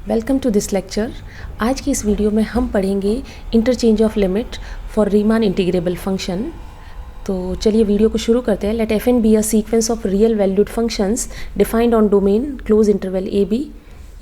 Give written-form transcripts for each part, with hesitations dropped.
Welcome to this lecture. आज की इस वीडियो में हम पढ़ेंगे interchange of limit for Riemann integrable function. तो चलिए वीडियो को शुरू करते हैं। Let f n be a sequence of real valued functions defined on domain close interval a b.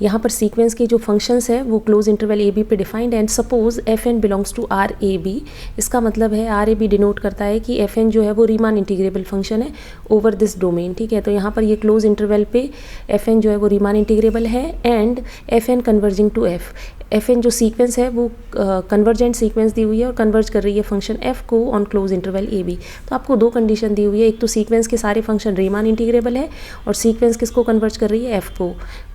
यहाँ पर सीक्वेंस के जो फंक्शंस है वो क्लोज इंटरवल ए बी पे defined and suppose f n belongs to R a b. इसका मतलब है आर ए बी डिनोट करता है कि एफ एन जो है वो रीमान इंटीग्रेबल फंक्शन है ओवर दिस डोमेन। ठीक है, तो यहाँ पर ये क्लोज इंटरवल पे एफ एन जो है वो रीमान इंटीग्रेबल है and f n converging to f. F n जो सीक्वेंस है वो कन्वर्जेंट सीक्वेंस दी हुई है और कन्वर्ज कर रही है फंक्शन एफ को on close interval a b. तो आपको दो कंडीशन दी हुई है, एक तो सीक्वेंस के सारे फंक्शन रीमान इंटीग्रेबल है और सीक्वेंस किसको कन्वर्ज कर रही है, एफ को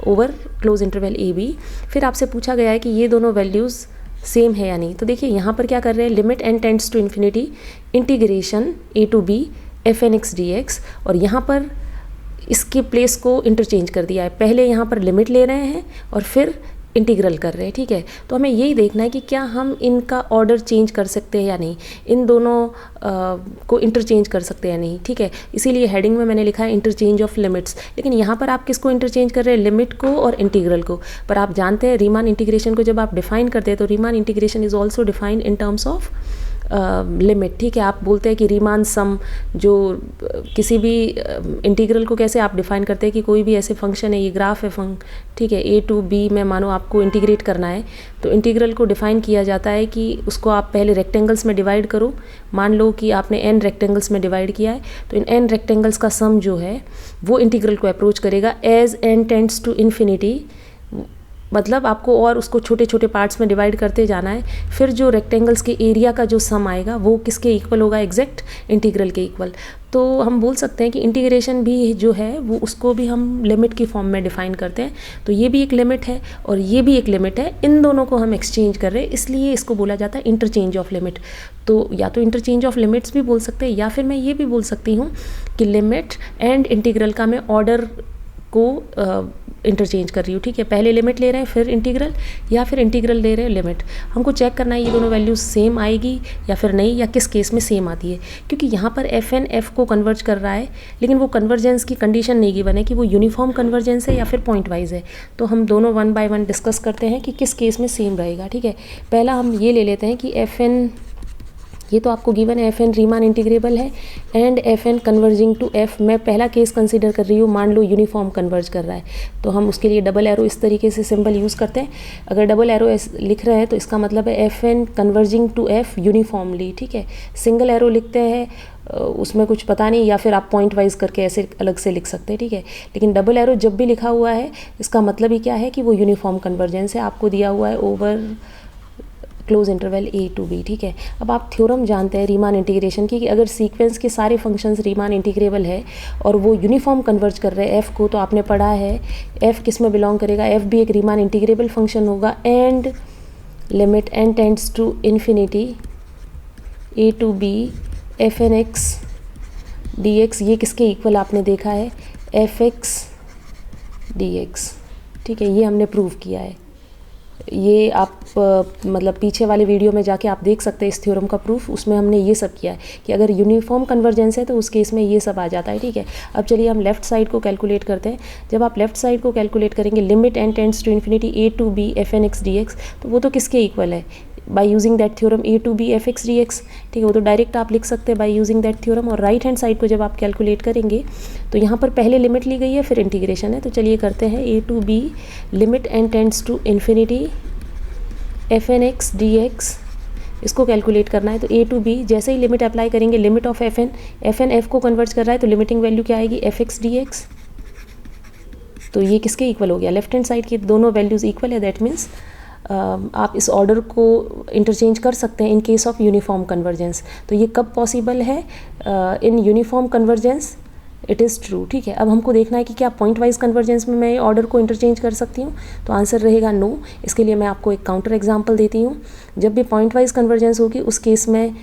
over close interval a b. फिर आपसे पूछा गया है कि ये दोनों वैल्यूज़ सेम है या नहीं। तो देखिए यहाँ पर क्या कर रहे हैं, limit N tends to infinity integration a to b f N x D x, और यहाँ पर इसके प्लेस को इंटरचेंज कर दिया है। पहले यहाँ पर लिमिट ले रहे हैं और फिर इंटीग्रल कर रहे हैं। ठीक है, तो हमें यही देखना है कि क्या हम इनका ऑर्डर चेंज कर सकते हैं या नहीं, इन दोनों को इंटरचेंज कर सकते हैं या नहीं। ठीक है, इसीलिए हेडिंग में मैंने लिखा है इंटरचेंज ऑफ लिमिट्स। लेकिन यहाँ पर आप किसको इंटरचेंज कर रहे हैं, लिमिट को और इंटीग्रल को। पर आप जानते हैं रीमान इंटीग्रेशन को जब आप डिफाइन करते हैं तो Riemann integration is also defined in terms of limit. ठीक है, आप बोलते हैं कि रीमान सम, जो किसी भी इंटीग्रल को कैसे आप डिफाइन करते हैं कि कोई भी ऐसे फंक्शन है, ये ग्राफ है ठीक है, ए टू बी में मानो आपको इंटीग्रेट करना है तो इंटीग्रल को डिफाइन किया जाता है कि उसको आप पहले रेक्टेंगल्स में डिवाइड करो। मान लो कि आपने एन रेक्टेंगल्स में डिवाइड किया है तो इन एन रेक्टेंगल्स का सम जो है वो इंटीग्रल को अप्रोच करेगा as n tends to infinity. मतलब आपको और उसको छोटे छोटे पार्ट्स में डिवाइड करते जाना है। फिर जो रेक्टेंगल्स के एरिया का जो सम आएगा वो किसके इक्वल होगा, एग्जैक्ट इंटीग्रल के इक्वल। तो हम बोल सकते हैं कि इंटीग्रेशन भी जो है वो उसको भी हम लिमिट की फॉर्म में डिफाइन करते हैं। तो ये भी एक लिमिट है और ये भी एक लिमिट है, इन दोनों को हम एक्सचेंज कर रहे हैं, इसलिए इसको बोला जाता है इंटरचेंज ऑफ लिमिट। तो या तो इंटरचेंज ऑफ लिमिट्स भी बोल सकते हैं या फिर मैं ये भी बोल सकती हूँ कि लिमिट एंड इंटीग्रल का मैं ऑर्डर को इंटरचेंज कर रही हूँ। ठीक है, पहले लिमिट ले रहे हैं फिर इंटीग्रल, या फिर इंटीग्रल ले रहे हैं लिमिट। हमको चेक करना है ये दोनों वैल्यूज सेम आएगी या फिर नहीं, या किस केस में सेम आती है। क्योंकि यहाँ पर एफ एन एफ को कन्वर्ज कर रहा है लेकिन वो कन्वर्जेंस की कंडीशन नहीं गिवन है कि वो यूनिफॉर्म कन्वर्जेंस है या फिर पॉइंट वाइज है। तो हम दोनों वन बाय वन डिस्कस करते हैं कि किस केस में सेम रहेगा। ठीक है, पहला हम ये ले लेते हैं कि एफ एन, ये तो आपको गिवन है एफ एन रीमान इंटीग्रेबल है and f n converging to f. मैं पहला केस कंसीडर कर रही हूँ, मान लो यूनिफॉर्म कन्वर्ज कर रहा है तो हम उसके लिए डबल एरो इस तरीके से सिंबल यूज़ करते हैं। अगर डबल एरो लिख रहे हैं तो इसका मतलब है f n converging to f uniformly. ठीक है, सिंगल एरो लिखते हैं उसमें कुछ पता नहीं, या फिर आप पॉइंट वाइज करके ऐसे अलग से लिख सकते हैं। ठीक है, लेकिन डबल एरो जब भी लिखा हुआ है इसका मतलब ही क्या है कि वो यूनिफॉर्म कन्वर्जेंस है, आपको दिया हुआ है over close interval a to b. ठीक है, अब आप थ्योरम जानते हैं रीमान इंटीग्रेशन की कि अगर सीक्वेंस के सारे फंक्शंस रीमान इंटीग्रेबल है और वो यूनिफॉर्म कन्वर्ज कर रहे हैं एफ़ को, तो आपने पढ़ा है एफ़ किस में बिलोंग करेगा, एफ़ भी एक रीमान इंटीग्रेबल फंक्शन होगा and limit N tends to infinity a to b f N x D x, ये किसके इक्वल आपने देखा है, एफ एक्स डी एक्स। ठीक है, ये हमने प्रूव किया है। ये आप मतलब पीछे वाले वीडियो में जाके आप देख सकते हैं इस थ्योरम का प्रूफ, उसमें हमने ये सब किया है कि अगर यूनिफॉर्म कन्वर्जेंस है तो उस केस में ये सब आ जाता है। ठीक है, अब चलिए हम लेफ्ट साइड को कैलकुलेट करते हैं। जब आप लेफ्ट साइड को कैलकुलेट करेंगे limit N tends to infinity a to b f N x D x, तो वो तो किसके इक्वल है, by using that theorem a to b f x D x. ठीक है, वो तो डायरेक्ट आप लिख सकते हैं बाय यूजिंग दैट थ्योरम। और राइट हैंड साइड को जब आप कैलकुलेट करेंगे तो यहाँ पर पहले लिमिट ली गई है फिर इंटीग्रेशन है। तो चलिए करते हैं, A to B limit N tends to infinity F N x D X, इसको कैलकुलेट करना है। तो ए टू बी जैसे ही लिमिट अप्लाई करेंगे, limit of F N F को कन्वर्ट कर रहा है तो लिमिटिंग वैल्यू क्या आएगी, एफ एक्स डी एक्स। तो ये किसके इक्वल हो गया, लेफ्ट हैंड साइड की दोनों वैल्यूज़ इक्वल है। दैट मीन्स आप इस ऑर्डर को इंटरचेंज कर सकते हैं in case of uniform convergence. तो ये कब पॉसिबल है, in uniform convergence it is true. ठीक है, अब हमको देखना है कि क्या पॉइंट वाइज कन्वर्जेंस में मैं ऑर्डर को इंटरचेंज कर सकती हूँ। तो आंसर रहेगा नो। इसके लिए मैं आपको एक काउंटर एग्जांपल देती हूँ। जब भी पॉइंट वाइज कन्वर्जेंस होगी उस केस में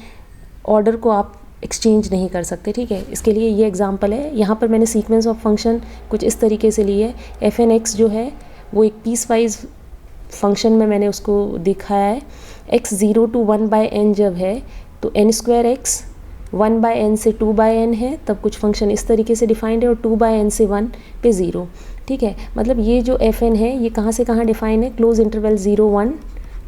ऑर्डर को आप एक्सचेंज नहीं कर सकते। ठीक है, इसके लिए ये एग्जांपल है। यहाँ पर मैंने सीक्वेंस ऑफ फंक्शन कुछ इस तरीके से ली है। एफ एन एक्स जो है वो एक पीस वाइज फंक्शन में मैंने उसको दिखाया है। एक्स 0 to 1 by n जब है तो n square x 1 by n से 2 by n है, तब कुछ फंक्शन इस तरीके से डिफाइंड है, और 2 by n से 1 पे 0। ठीक है। मतलब ये जो एफ एन है ये कहाँ से कहाँ डिफाइन है, क्लोज इंटरवल 0 1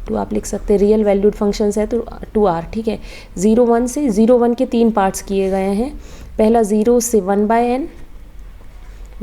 तो आप लिख सकते हैं रियल वैल्यूड फंक्शंस है तो 2R, ठीक है। 0 1 से 0 1 के 3 पार्ट्स किए गए हैं। पहला 0 से 1/n,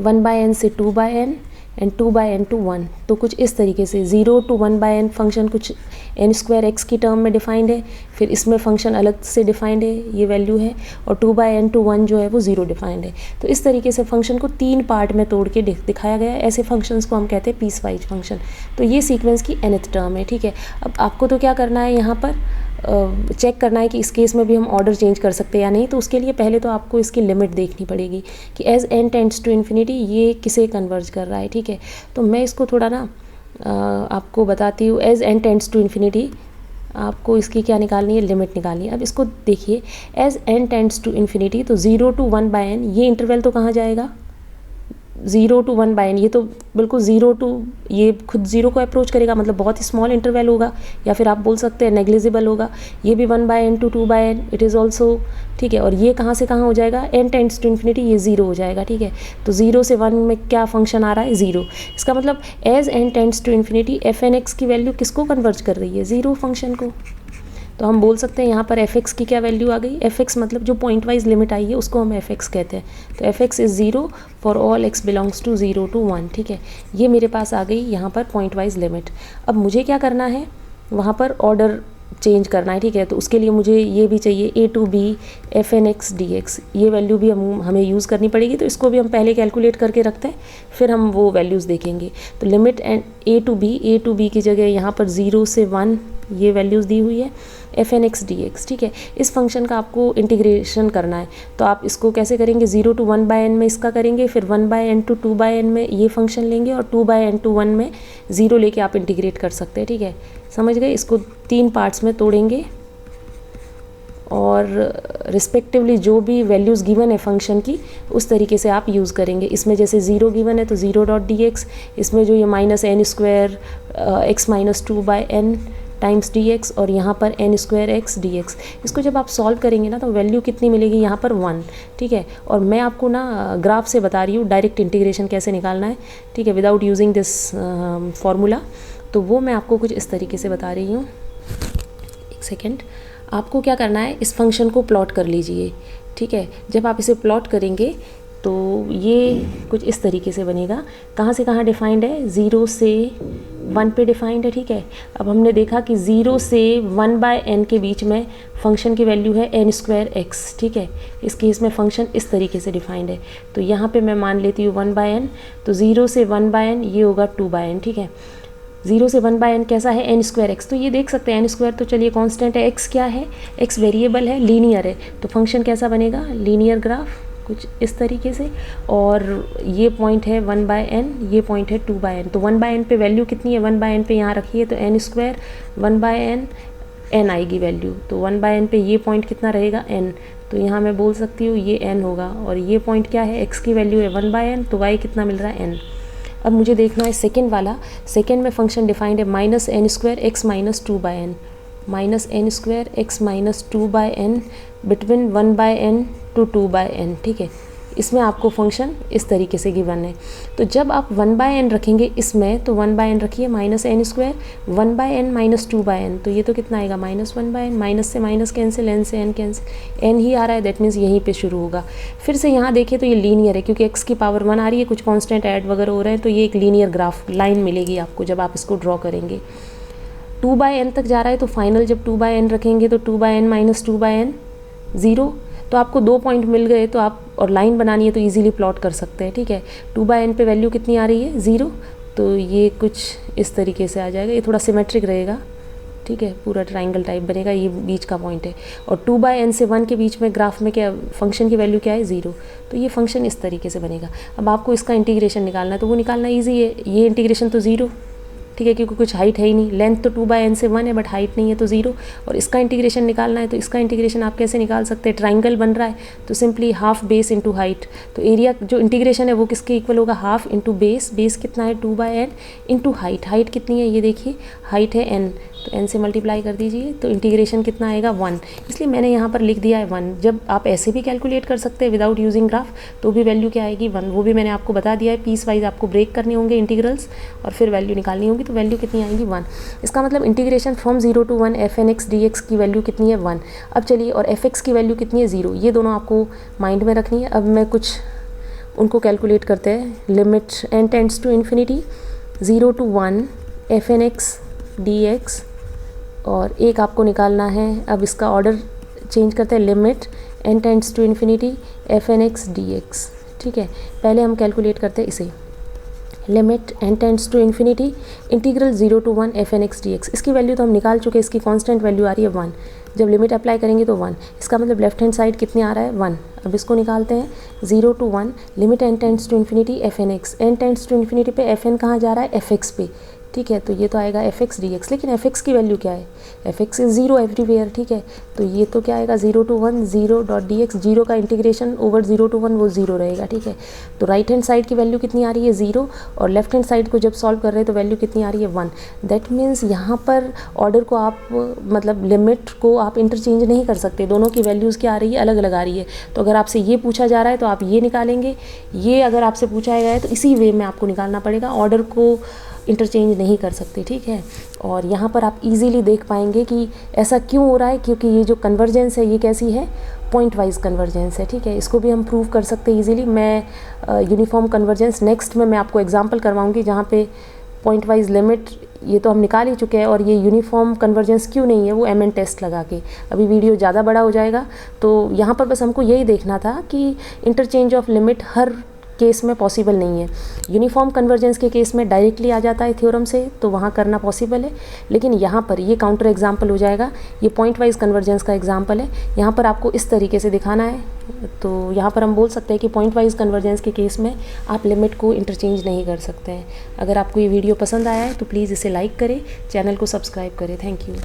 1/n से 2/n एंड 2/n टू 1। तो कुछ इस तरीके से 0 to 1/n फंक्शन कुछ n² की टर्म में डिफाइंड है, फिर इसमें फंक्शन अलग से डिफाइंड है, ये वैल्यू है, और 2/n टू 1 जो है वो 0 डिफाइंड है। तो इस तरीके से फंक्शन को 3 पार्ट में तोड़ के दिखाया गया है। ऐसे फंक्शंस को हम कहते हैं पीस वाइज फंक्शन। तो ये सीक्वेंस की nth टर्म है, ठीक है। अब आपको तो क्या करना है, यहाँ पर चेक करना है कि इस केस में भी हम ऑर्डर चेंज कर सकते हैं या नहीं। तो उसके लिए पहले तो आपको इसकी लिमिट देखनी पड़ेगी कि as n tends to infinity ये किसे कन्वर्ज कर रहा है, ठीक है। तो मैं इसको थोड़ा ना आपको बताती हूँ। As n tends to infinity आपको इसकी क्या निकालनी है, लिमिट निकालनी है। अब इसको देखिए, as n tends to infinity तो 0 to 1/n ये इंटरवल तो कहाँ जाएगा, 0 to 1/n, ये तो बिल्कुल 0 to, ये खुद 0 को अप्रोच करेगा, मतलब बहुत ही स्मॉल इंटरवल होगा, या फिर आप बोल सकते हैं नेग्लिजिबल होगा। ये भी 1/n to 2/n it is also, ठीक है। और ये कहाँ से कहाँ हो जाएगा, n टेंड्स टू इन्फिनिटी ये 0 हो जाएगा, ठीक है। तो 0 से 1 में क्या फंक्शन आ रहा है, 0। इसका मतलब as n tends to infinity f(n)x की वैल्यू किसको कन्वर्ज कर रही है, 0 फंक्शन को। तो हम बोल सकते हैं यहाँ पर f(x) की क्या वैल्यू आ गई, f(x) मतलब जो पॉइंट वाइज लिमिट आई है उसको हम f(x) कहते हैं। तो f(x) is 0 for all x belongs to 0 to 1, ठीक है। ये मेरे पास आ गई यहाँ पर पॉइंट वाइज लिमिट। अब मुझे क्या करना है, वहाँ पर ऑर्डर चेंज करना है, ठीक है। तो उसके लिए मुझे ये भी चाहिए a to b f(n)x dx, ये वैल्यू भी हमें यूज़ करनी पड़ेगी। तो इसको भी हम पहले कैलकुलेट करके रखते हैं, फिर हम वो वैल्यूज़ देखेंगे। तो लिमिट a to b की जगह यहाँ पर 0 से 1 ये वैल्यूज़ दी हुई है, f(n)x dx, ठीक है। इस फंक्शन का आपको इंटीग्रेशन करना है। तो आप इसको कैसे करेंगे, 0 to 1/n में इसका करेंगे, फिर 1/n to 2/n में ये फंक्शन लेंगे, और 2/n to 1 में 0 लेके आप इंटीग्रेट कर सकते हैं, ठीक है। समझ गए। इसको 3 पार्ट्स में तोड़ेंगे और रिस्पेक्टिवली जो भी वैल्यूज़ गिवन है फंक्शन की उस तरीके से आप यूज़ करेंगे। इसमें जैसे 0 गिवन है तो 0.dx, इसमें जो ये -n² x - 2/n times dx, और यहाँ पर n² x dx। इसको जब आप सॉल्व करेंगे ना तो वैल्यू कितनी मिलेगी, यहाँ पर 1, ठीक है। और मैं आपको ना ग्राफ से बता रही हूँ डायरेक्ट इंटीग्रेशन कैसे निकालना है, ठीक है, विदाउट यूजिंग दिस फार्मूला। तो वो मैं आपको कुछ इस तरीके से बता रही हूँ। एक सेकेंड, आपको क्या करना है, इस फंक्शन को प्लॉट कर लीजिए, ठीक है। जब आप इसे प्लॉट करेंगे तो ये कुछ इस तरीके से बनेगा। कहाँ से कहाँ डिफाइंड है, 0 से 1 पे डिफाइंड है, ठीक है। अब हमने देखा कि 0 से 1/n के बीच में फंक्शन की वैल्यू है n² x, ठीक है। इस केस में फंक्शन इस तरीके से डिफाइंड है। तो यहाँ पे मैं मान लेती हूँ 1/n, तो 0 से 1/n ये होगा 2/n, ठीक है। 0 से 1/n कैसा है, n² x। तो ये देख सकते हैं n² तो चलिए कांस्टेंट है, x क्या है, x वेरिएबल है, लीनियर है। तो फंक्शन कैसा बनेगा, लीनियर ग्राफ कुछ इस तरीके से। और ये पॉइंट है 1/n, ये पॉइंट है 2/n। तो 1/n पे वैल्यू कितनी है, 1/n पे यहाँ रखिए तो n², 1/n n आएगी वैल्यू। तो 1/n पे ये पॉइंट कितना रहेगा, n। तो यहाँ मैं बोल सकती हूँ ये n होगा। और ये पॉइंट क्या है, x की वैल्यू है 1/n, तो y कितना मिल रहा है, n। अब मुझे देखना है सेकेंड वाला। सेकेंड में फंक्शन डिफाइंड है -n² x - 2/n, -n² x - 2/n between 1/n to 2/n, ठीक है। इसमें आपको फंक्शन इस तरीके से गिवन है। तो जब आप 1/n रखेंगे इसमें, तो 1/n रखिए -n², 1/n - 2/n, तो ये तो कितना आएगा, -1/n, माइनस से माइनस कैंसिल, n से n कैंसिल, n ही आ रहा है, दैट मीन्स यहीं पे शुरू होगा। फिर से यहाँ देखिए तो ये लीनियर है, क्योंकि x की पावर 1 आ रही है, कुछ कांस्टेंट ऐड वगैरह हो रहे हैं, तो ये एक लीनियर ग्राफ लाइन मिलेगी आपको जब आप इसको ड्रॉ करेंगे। 2/n तक जा रहा है, तो फाइनल जब 2/n रखेंगे तो 2/n - 2/n 0। तो आपको 2 पॉइंट मिल गए, तो आप और लाइन बनानी है तो इजीली प्लॉट कर सकते हैं, ठीक है। 2/n पे वैल्यू कितनी आ रही है, 0। तो ये कुछ इस तरीके से आ जाएगा, ये थोड़ा सिमेट्रिक रहेगा, ठीक है, पूरा ट्राइंगल टाइप बनेगा, ये बीच का पॉइंट है। और 2/n से 1 के बीच में ग्राफ में क्या फंक्शन की वैल्यू क्या है, 0। तो ये फंक्शन इस तरीके से बनेगा। अब आपको इसका इंटीग्रेशन निकालना है, तो वो निकालना ईजी है। ये इंटीग्रेशन तो 0, ठीक है, क्योंकि कुछ हाइट है ही नहीं। लेंथ तो 2/n से 1 है बट हाइट नहीं है तो 0। और इसका इंटीग्रेशन निकालना है तो इसका इंटीग्रेशन आप कैसे निकाल सकते हैं, ट्राइंगल बन रहा है तो simply half base into height. तो एरिया जो इंटीग्रेशन है वो किसके इक्वल होगा, हाफ इंटू बेस। बेस कितना है 2/n इंटू हाइट। हाइट कितनी है ये देखिए, हाइट है n, तो n से मल्टीप्लाई कर दीजिए तो इंटीग्रेशन कितना आएगा 1। इसलिए मैंने यहाँ पर लिख दिया है 1। जब आप ऐसे भी कैलकुलेट कर सकते हैं विदाउट यूजिंग ग्राफ तो भी वैल्यू क्या आएगी 1। वो भी मैंने आपको बता दिया है, पीस वाइज आपको ब्रेक करने होंगे इंटीग्रल्स और फिर वैल्यू निकालनी होगी। तो वैल्यू कितनी आएगी 1। इसका मतलब integration from 0 to 1 fn(x) dx की वैल्यू कितनी है 1। अब चलिए, और fx की वैल्यू कितनी है 0। ये दोनों आपको माइंड में रखनी है। अब मैं कुछ उनको कैलकुलेट करते हैं। Limit n tends to infinity 0 to 1 fn(x) dx, और एक आपको निकालना है। अब इसका ऑर्डर चेंज करते हैं, limit n tends to infinity fn(x) dx। ठीक है, पहले हम कैलकुलेट करते हैं इसे। Limit n tends to infinity integral 0 to 1 fn(x) dx। इसकी वैल्यू तो हम निकाल चुके हैं, इसकी कांस्टेंट वैल्यू आ रही है 1। जब लिमिट अप्लाई करेंगे तो 1। इसका मतलब लेफ्ट हैंड साइड कितने आ रहा है 1। अब इसको निकालते हैं 0 to 1 limit n tends to infinity fn(x). n tends to infinity पे fn कहाँ जा रहा है, fx पे। ठीक है, तो ये तो आएगा fx dx। लेकिन fx की वैल्यू क्या है, fx इज 0 एवरीवेयर। ठीक है, तो ये तो क्या आएगा 0 to 1 0.dx। 0 का इंटीग्रेशन ओवर 0 to 1 वो 0 रहेगा। ठीक है, तो राइट हैंड साइड की वैल्यू कितनी आ रही है 0, और लेफ्ट हैंड साइड को जब सॉल्व कर रहे हैं तो वैल्यू कितनी आ रही है 1। दैट मीन्स यहाँ पर ऑर्डर को आप मतलब लिमिट को आप इंटरचेंज नहीं कर सकते, दोनों की वैल्यूज़ क्या आ रही है, अलग अलग आ रही है। तो अगर आपसे ये पूछा जा रहा है तो आप ये निकालेंगे, ये अगर आपसे पूछा गया है तो इसी वे में आपको निकालना पड़ेगा, ऑर्डर को इंटरचेंज नहीं कर सकते। ठीक है, और यहाँ पर आप इजीली देख पाएंगे कि ऐसा क्यों हो रहा है, क्योंकि ये जो कन्वर्जेंस है ये कैसी है, पॉइंट वाइज कन्वर्जेंस है। ठीक है, इसको भी हम प्रूव कर सकते हैं इजीली। मैं यूनिफॉर्म कन्वर्जेंस नेक्स्ट में मैं आपको एग्जांपल करवाऊंगी जहाँ पे पॉइंट वाइज लिमिट ये तो हम निकाल ही चुके हैं, और ये यूनिफॉर्म कन्वर्जेंस क्यों नहीं है वो MN टेस्ट लगा के। अभी वीडियो ज़्यादा बड़ा हो जाएगा, तो यहाँ पर बस हमको यही देखना था कि interchange of limit her case में पॉसिबल नहीं है। यूनिफॉर्म कन्वर्जेंस के केस में डायरेक्टली आ जाता है थ्योरम से, तो वहाँ करना पॉसिबल है। लेकिन यहाँ पर ये काउंटर एग्जाम्पल हो जाएगा, ये पॉइंट वाइज कन्वर्जेंस का एग्जाम्पल है। यहाँ पर आपको इस तरीके से दिखाना है, तो यहाँ पर हम बोल सकते हैं कि पॉइंट वाइज कन्वर्जेंस के केस में आप लिमिट को इंटरचेंज नहीं कर सकते हैं। अगर आपको ये वीडियो पसंद आया है तो प्लीज़ इसे लाइक करें, चैनल को सब्सक्राइब करें। Thank you.